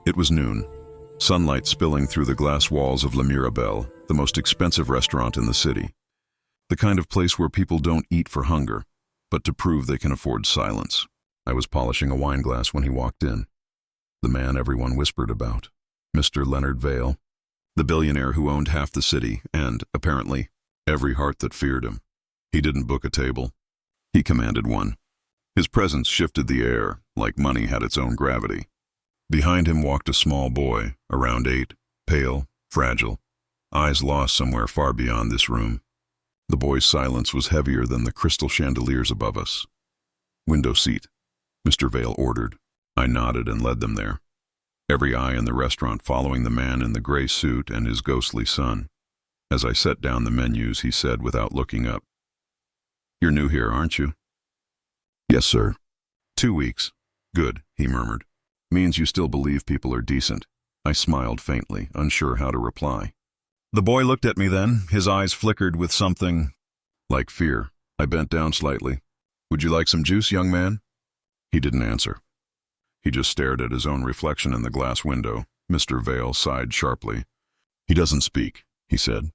It was noon, sunlight spilling through the glass walls of La Mirabelle, the most expensive restaurant in the city. The kind of place where people don't eat for hunger, but to prove they can afford silence. I was polishing a wine glass when he walked in. The man everyone whispered about. Mr. Leonard Vale, the billionaire who owned half the city and, apparently, every heart that feared him. He didn't book a table. He commanded one. His presence shifted the air, like money had its own gravity. Behind him walked a small boy, around 8, pale, fragile, eyes lost somewhere far beyond this room. The boy's silence was heavier than the crystal chandeliers above us. "Window seat," Mr. Vale ordered. I nodded and led them there. Every eye in the restaurant following the man in the gray suit and his ghostly son. As I set down the menus, he said without looking up, "You're new here, aren't you?" "Yes, sir." 2 weeks. "Good," he murmured. "Means you still believe people are decent." I smiled faintly, unsure how to reply. The boy looked at me then, his eyes flickered with something like fear. I bent down slightly. "Would you like some juice, young man?" He didn't answer. He just stared at his own reflection in the glass window. Mr. Vale sighed sharply. "He doesn't speak," he said.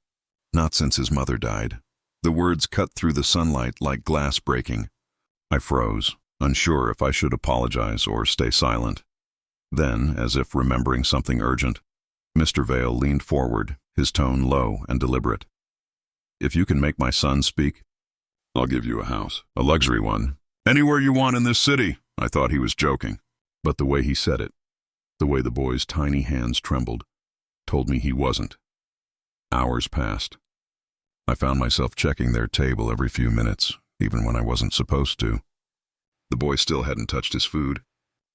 "Not since his mother died." The words cut through the sunlight like glass breaking. I froze, unsure if I should apologize or stay silent. Then, as if remembering something urgent, Mr. Vale leaned forward, his tone low and deliberate. "If you can make my son speak, I'll give you a house, a luxury one. Anywhere you want in this city." I thought he was joking, but the way he said it, the way the boy's tiny hands trembled, told me he wasn't. Hours passed. I found myself checking their table every few minutes, even when I wasn't supposed to. The boy still hadn't touched his food,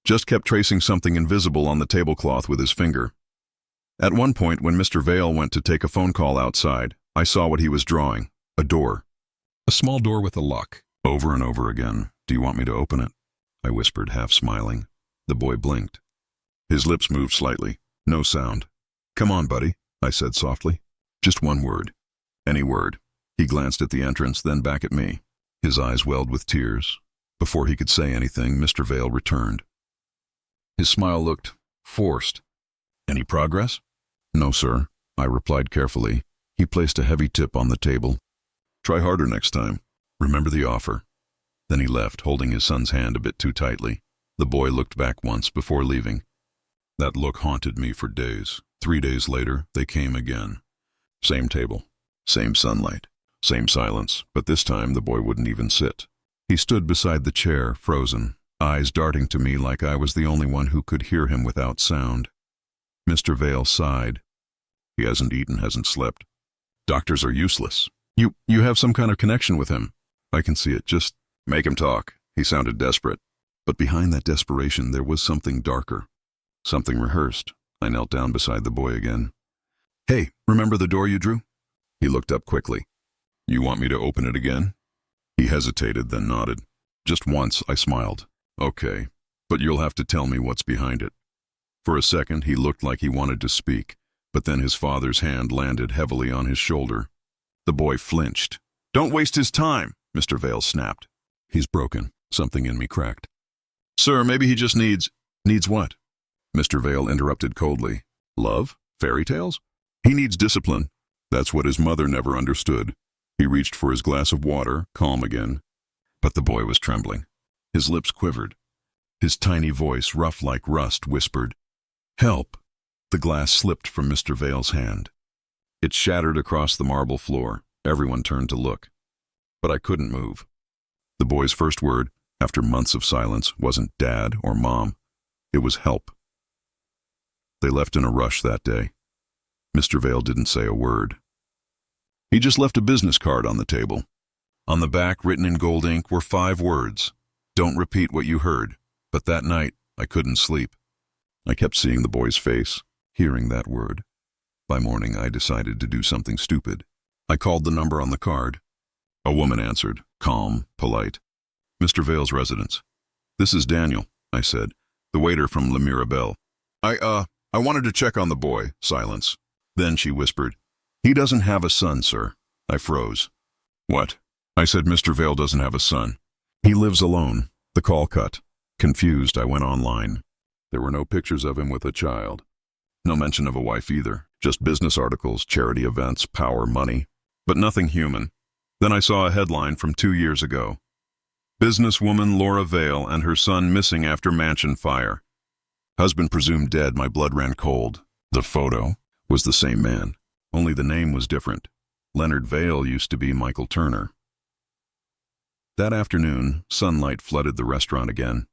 just kept tracing something invisible on the tablecloth with his finger. At one point, when Mr. Vale went to take a phone call outside, I saw what he was drawing, a door. A small door with a lock, over and over again. "Do you want me to open it?" I whispered, half smiling. The boy blinked. His lips moved slightly, no sound. "Come on, buddy," I said softly. "Just one word. Any word." He glanced at the entrance, then back at me. His eyes welled with tears. Before he could say anything, Mr. Vale returned. His smile looked forced. "Any progress?" "No, sir," I replied carefully. He placed a heavy tip on the table. "Try harder next time. Remember the offer." Then he left, holding his son's hand a bit too tightly. The boy looked back once before leaving. That look haunted me for days. 3 days later, they came again. Same table, same sunlight, same silence, but this time the boy wouldn't even sit. He stood beside the chair, frozen, eyes darting to me like I was the only one who could hear him without sound. Mr. Vale sighed. "He hasn't eaten, hasn't slept. Doctors are useless. You have some kind of connection with him. I can see it. Just make him talk." He sounded desperate. But behind that desperation there was something darker. Something rehearsed. I knelt down beside the boy again. "Hey, remember the door you drew?" He looked up quickly. "You want me to open it again?" He hesitated, then nodded. "Just once," I smiled. "Okay, but you'll have to tell me what's behind it." For a second he looked like he wanted to speak, but then his father's hand landed heavily on his shoulder. The boy flinched. "Don't waste his time," Mr. Vale snapped. "He's broken." Something in me cracked. "Sir, maybe he just needs..." "Needs what?" Mr. Vale interrupted coldly. "Love? Fairy tales? He needs discipline. That's what his mother never understood." He reached for his glass of water, calm again. But the boy was trembling. His lips quivered. His tiny voice, rough like rust, whispered, "Help!" The glass slipped from Mr. Vale's hand. It shattered across the marble floor. Everyone turned to look. But I couldn't move. The boy's first word, after months of silence, wasn't Dad or Mom. It was help. They left in a rush that day. Mr. Vale didn't say a word. He just left a business card on the table. On the back, written in gold ink, were 5 words. "Don't repeat what you heard." But that night, I couldn't sleep. I kept seeing the boy's face, hearing that word. By morning, I decided to do something stupid. I called the number on the card. A woman answered, calm, polite. "Mr. Vale's residence." "This is Daniel," I said, "the waiter from La Mirabelle." I wanted to check on the boy." Silence. Then she whispered, "He doesn't have a son, sir." I froze. "What?" I said, "Mr. Vale doesn't have a son. He lives alone." The call cut. Confused, I went online. There were no pictures of him with a child. No mention of a wife either. Just business articles, charity events, power, money. But nothing human. Then I saw a headline from 2 years ago. Businesswoman Laura Vale and her son missing after mansion fire. Husband presumed dead. My blood ran cold. The photo was the same man. Only the name was different. Leonard Vale used to be Michael Turner. That afternoon, sunlight flooded the restaurant again.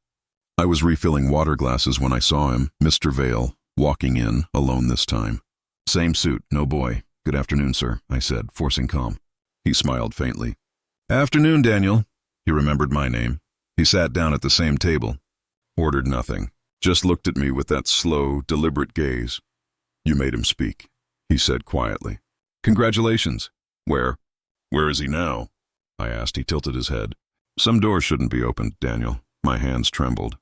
I was refilling water glasses when I saw him, Mr. Vale, walking in, alone this time. Same suit, no boy. Good afternoon, sir, I said, forcing calm. He smiled faintly. Afternoon, Daniel. He remembered my name. He sat down at the same table. Ordered nothing. Just looked at me with that slow, deliberate gaze. You made him speak, he said quietly. Congratulations. Where is he now? I asked. He tilted his head. Some doors shouldn't be opened, Daniel. My hands trembled.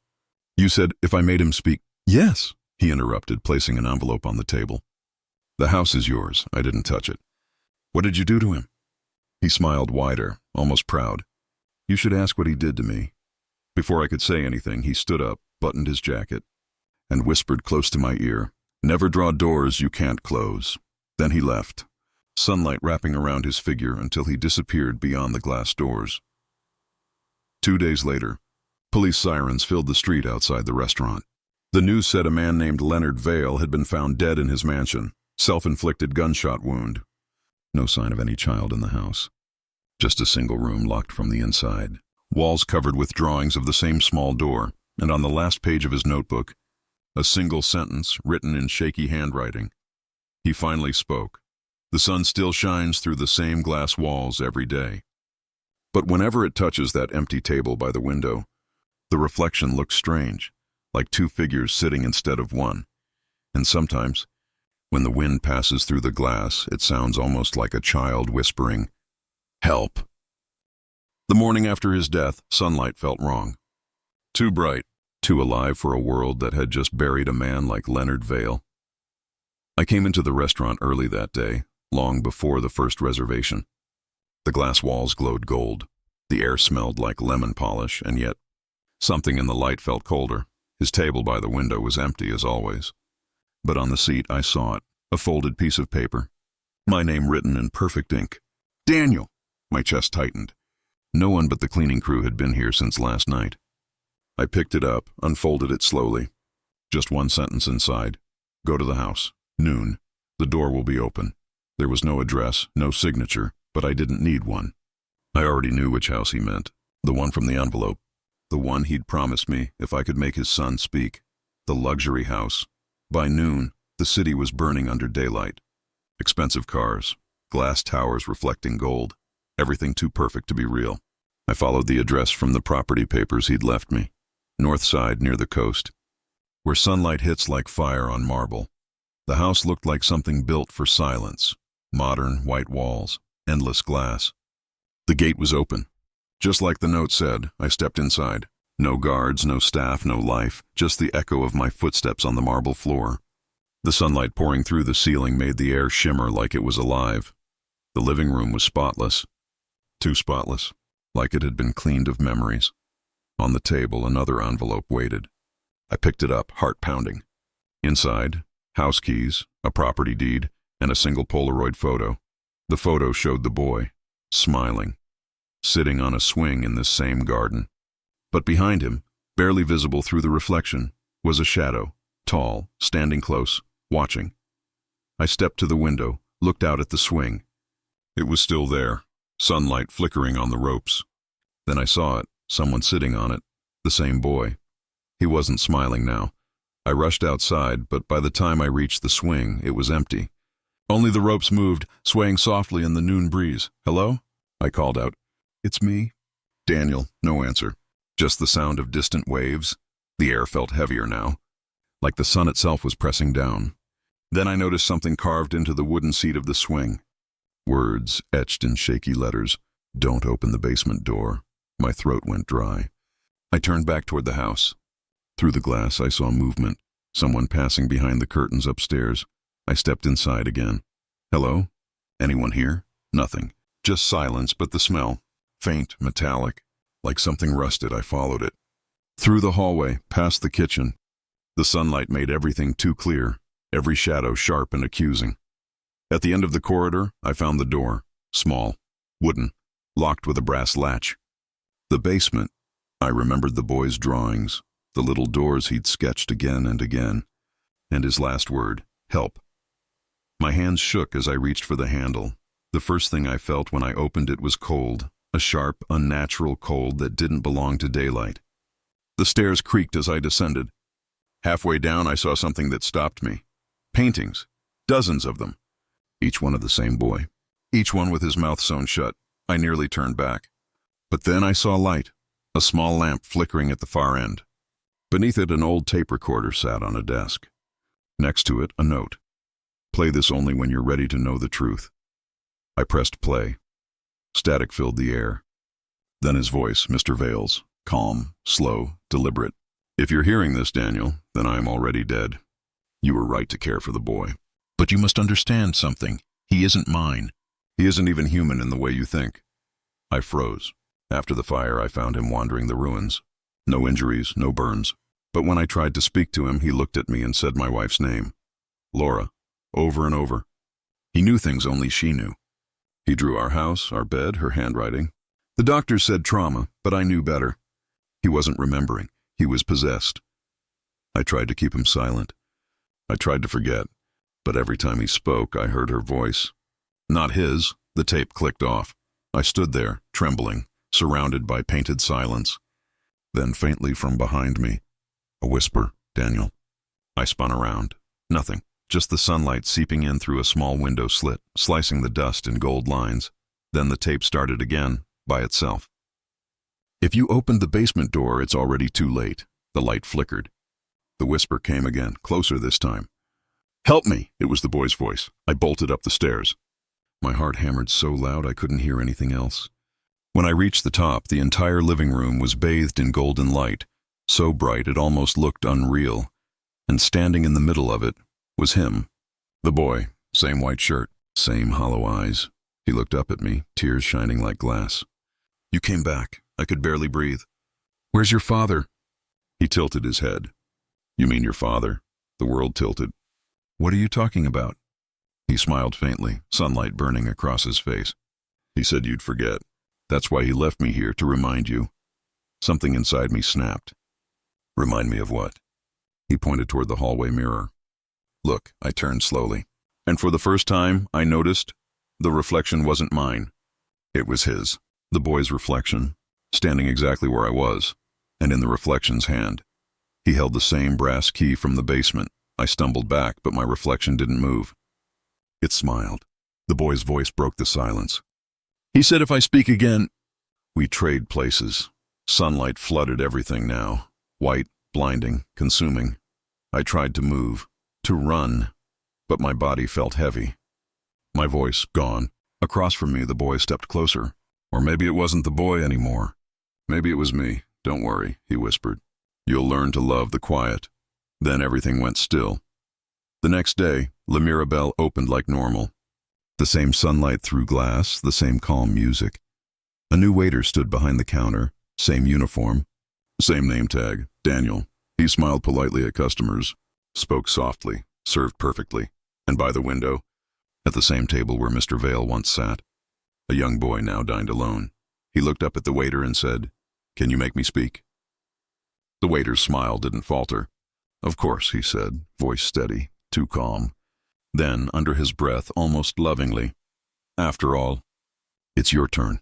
You said if I made him speak. Yes, he interrupted, placing an envelope on the table. The house is yours. I didn't touch it. What did you do to him? He smiled wider, almost proud. You should ask what he did to me. Before I could say anything, he stood up, buttoned his jacket, and whispered close to my ear, Never draw doors you can't close. Then he left, sunlight wrapping around his figure until he disappeared beyond the glass doors. 2 days later, police sirens filled the street outside the restaurant. The news said a man named Leonard Vale had been found dead in his mansion, self-inflicted gunshot wound. No sign of any child in the house. Just a single room locked from the inside. Walls covered with drawings of the same small door, and on the last page of his notebook, a single sentence written in shaky handwriting. He finally spoke. The sun still shines through the same glass walls every day. But whenever it touches that empty table by the window, the reflection looks strange, like two figures sitting instead of one. And sometimes, when the wind passes through the glass, it sounds almost like a child whispering, Help. The morning after his death, sunlight felt wrong. Too bright, too alive for a world that had just buried a man like Leonard Vale. I came into the restaurant early that day, long before the first reservation. The glass walls glowed gold. The air smelled like lemon polish, and yet something in the light felt colder. His table by the window was empty as always. But on the seat I saw it, a folded piece of paper. My name written in perfect ink. Daniel! My chest tightened. No one but the cleaning crew had been here since last night. I picked it up, unfolded it slowly. Just one sentence inside. Go to the house. Noon. The door will be open. There was no address, no signature, but I didn't need one. I already knew which house he meant. The one from the envelope. The one he'd promised me if I could make his son speak. The luxury house. By noon, the city was burning under daylight. Expensive cars, glass towers reflecting gold. Everything too perfect to be real. I followed the address from the property papers he'd left me. North side near the coast, where sunlight hits like fire on marble. The house looked like something built for silence. Modern, white walls, endless glass. The gate was open. Just like the note said, I stepped inside. No guards, no staff, no life, just the echo of my footsteps on the marble floor. The sunlight pouring through the ceiling made the air shimmer like it was alive. The living room was spotless. Too spotless, like it had been cleaned of memories. On the table, another envelope waited. I picked it up, heart pounding. Inside, house keys, a property deed, and a single Polaroid photo. The photo showed the boy, smiling, sitting on a swing in this same garden. But behind him, barely visible through the reflection, was a shadow, tall, standing close, watching. I stepped to the window, looked out at the swing. It was still there, sunlight flickering on the ropes. Then I saw it, someone sitting on it, the same boy. He wasn't smiling now. I rushed outside, but by the time I reached the swing, it was empty. Only the ropes moved, swaying softly in the noon breeze. Hello? I called out. It's me. Daniel, no answer. Just the sound of distant waves. The air felt heavier now, like the sun itself was pressing down. Then I noticed something carved into the wooden seat of the swing. Words etched in shaky letters. Don't open the basement door. My throat went dry. I turned back toward the house. Through the glass I saw movement, someone passing behind the curtains upstairs. I stepped inside again. Hello? Anyone here? Nothing. Just silence, but the smell. Faint, metallic. Like something rusted, I followed it. Through the hallway, past the kitchen. The sunlight made everything too clear, every shadow sharp and accusing. At the end of the corridor, I found the door, small, wooden, locked with a brass latch. The basement. I remembered the boy's drawings, the little doors he'd sketched again and again, and his last word, help. My hands shook as I reached for the handle. The first thing I felt when I opened it was cold, a sharp, unnatural cold that didn't belong to daylight. The stairs creaked as I descended. Halfway down, I saw something that stopped me. Paintings, dozens of them. Each one of the same boy, each one with his mouth sewn shut. I nearly turned back. But then I saw light, a small lamp flickering at the far end. Beneath it, an old tape recorder sat on a desk. Next to it, a note. Play this only when you're ready to know the truth. I pressed play. Static filled the air. Then his voice, Mr. Vale's, calm, slow, deliberate. If you're hearing this, Daniel, then I am already dead. You were right to care for the boy. But you must understand something. He isn't mine. He isn't even human in the way you think. I froze. After the fire, I found him wandering the ruins. No injuries, no burns. But when I tried to speak to him, he looked at me and said my wife's name. Laura. Over and over. He knew things only she knew. He drew our house, our bed, her handwriting. The doctors said trauma, but I knew better. He wasn't remembering. He was possessed. I tried to keep him silent. I tried to forget. But every time he spoke, I heard her voice. Not his. The tape clicked off. I stood there, trembling, surrounded by painted silence. Then faintly from behind me, a whisper, Daniel. I spun around. Nothing. Just the sunlight seeping in through a small window slit, slicing the dust in gold lines. Then the tape started again, by itself. If you opened the basement door, it's already too late. The light flickered. The whisper came again, closer this time. Help me! It was the boy's voice. I bolted up the stairs. My heart hammered so loud I couldn't hear anything else. When I reached the top, the entire living room was bathed in golden light, so bright it almost looked unreal. And standing in the middle of it was him. The boy, same white shirt, same hollow eyes. He looked up at me, tears shining like glass. You came back. I could barely breathe. Where's your father? He tilted his head. You mean your father? The world tilted. What are you talking about? He smiled faintly, sunlight burning across his face. He said you'd forget. That's why he left me here, to remind you. Something inside me snapped. Remind me of what? He pointed toward the hallway mirror. Look, I turned slowly. And for the first time, I noticed the reflection wasn't mine. It was his, the boy's reflection, standing exactly where I was, and in the reflection's hand. He held the same brass key from the basement. I stumbled back, but my reflection didn't move. It smiled. The boy's voice broke the silence. He said if I speak again... We trade places. Sunlight flooded everything now. White, blinding, consuming. I tried to move, to run, but my body felt heavy. My voice gone. Across from me, the boy stepped closer. Or maybe it wasn't the boy anymore. Maybe it was me. Don't worry, he whispered. You'll learn to love the quiet. Then everything went still. The next day, La Mirabelle opened like normal. The same sunlight through glass, the same calm music. A new waiter stood behind the counter, same uniform, same name tag, Daniel. He smiled politely at customers, spoke softly, served perfectly, and by the window, at the same table where Mr. Vale once sat, a young boy now dined alone. He looked up at the waiter and said, "Can you make me speak?" The waiter's smile didn't falter. "Of course," he said, voice steady, too calm. Then, under his breath, almost lovingly, "After all, it's your turn."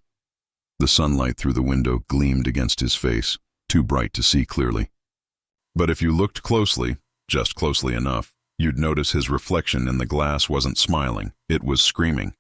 The sunlight through the window gleamed against his face, too bright to see clearly. But if you looked closely, just closely enough, you'd notice his reflection in the glass wasn't smiling, it was screaming.